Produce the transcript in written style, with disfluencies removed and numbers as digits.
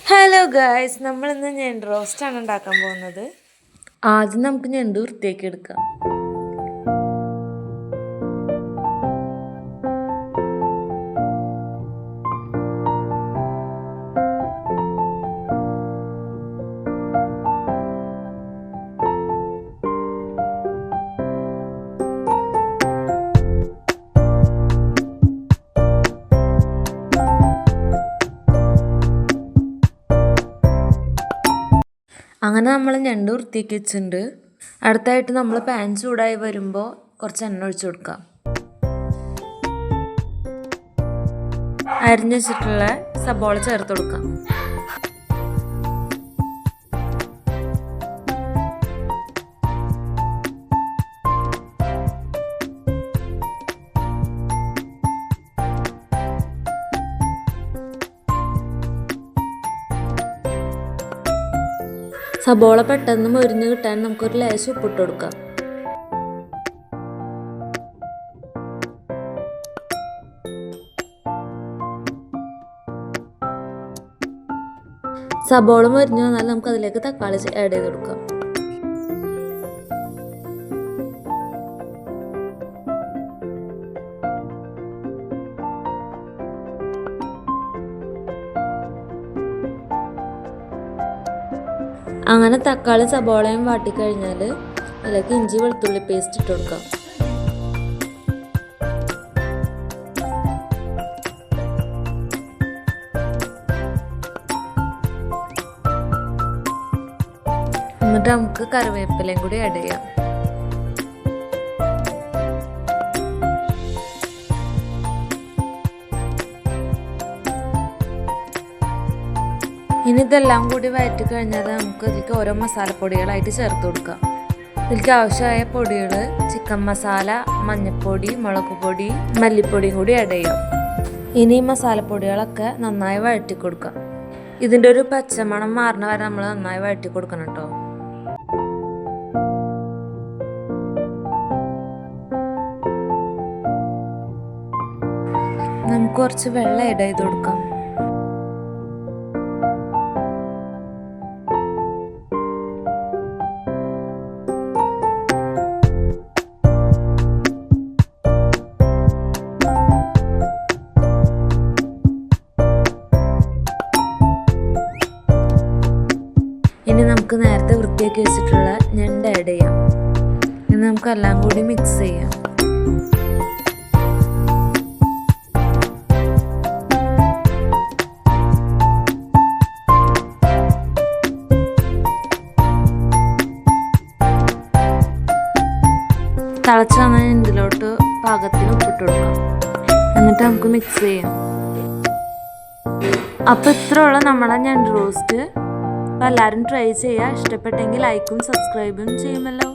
Hello guys, നമ്മളിന്ന് ഞണ്ട് റോസ്റ്റാണ് ഉണ്ടാക്കാൻ പോകുന്നത്. ആദ്യം നമുക്ക് ഞണ്ട് വൃത്തിയാക്കി എടുക്കാം. അങ്ങനെ നമ്മൾ ഞണ്ട് വൃത്തിയാക്കി വെച്ചിട്ടുണ്ട്. അടുത്തായിട്ട് നമ്മൾ പാൻ ചൂടായി വരുമ്പോൾ കുറച്ച് എണ്ണ ഒഴിച്ചു കൊടുക്കാം. അരിഞ്ഞു വെച്ചിട്ടുള്ള സബോള ചേർത്ത് കൊടുക്കാം. സബോള പെട്ടെന്ന് മൊരിഞ്ഞ് കിട്ടാൻ നമുക്കൊരു ലേശം ഉപ്പിട്ട് കൊടുക്കാം. സബോള മൊരിഞ്ഞ് വന്നാൽ നമുക്ക് അതിലേക്ക് തക്കാളി ആഡ് ചെയ്ത് കൊടുക്കാം. അങ്ങനെ തക്കാളി സബോളയും വാട്ടിക്കഴിഞ്ഞാൽ അതിലേക്ക് ഇഞ്ചി വെളുത്തുള്ളി പേസ്റ്റ് ഇട്ട് കൊടുക്കാം. എന്നിട്ട് നമുക്ക് കറിവേപ്പിലയും കൂടി ആഡ് ചെയ്യാം. ഇനി ഇതെല്ലാം കൂടി വഴറ്റി കഴിഞ്ഞാൽ നമുക്ക് ഇതിലേക്ക് ഓരോ മസാലപ്പൊടികളായിട്ട് ചേർത്ത് കൊടുക്കാം. ഇതിലേക്ക് ആവശ്യമായ പൊടികൾ ചിക്കൻ മസാല, മഞ്ഞൾപ്പൊടി, മുളക് പൊടി, മല്ലിപ്പൊടിയും കൂടി ആഡ് ചെയ്യാം. ഇനി മസാലപ്പൊടികളൊക്കെ നന്നായി വഴറ്റി കൊടുക്കാം. ഇതിൻ്റെ ഒരു പച്ചമണം മാറണ വരെ നമ്മൾ നന്നായി വഴറ്റി കൊടുക്കണം കേട്ടോ. നമുക്ക് കുറച്ച് വെള്ളം ആഡ് ചെയ്ത് കൊടുക്കാം. ഇനി നമുക്ക് നേരത്തെ വൃത്തിയാക്കി വെച്ചിട്ടുള്ള ഞണ്ട് ആഡ് ചെയ്യാം. ഇനി നമുക്ക് എല്ലാം കൂടി മിക്സ് ചെയ്യാം. തിളച്ച് വന്ന ഞണ്ടിലോട്ട് പാകത്തിന് ഉപ്പിട്ട് കൊടുക്കാം. എന്നിട്ട് നമുക്ക് മിക്സ് ചെയ്യാം. അപ്പോൾ ഇത്രയുള്ള നമ്മുടെ ഞണ്ട് റോസ്റ്റ്. അപ്പോൾ എല്ലാവരും ട്രൈ ചെയ്യുക. ഇഷ്ടപ്പെട്ടെങ്കിൽ ലൈക്കും സബ്സ്ക്രൈബും ചെയ്യുമല്ലോ.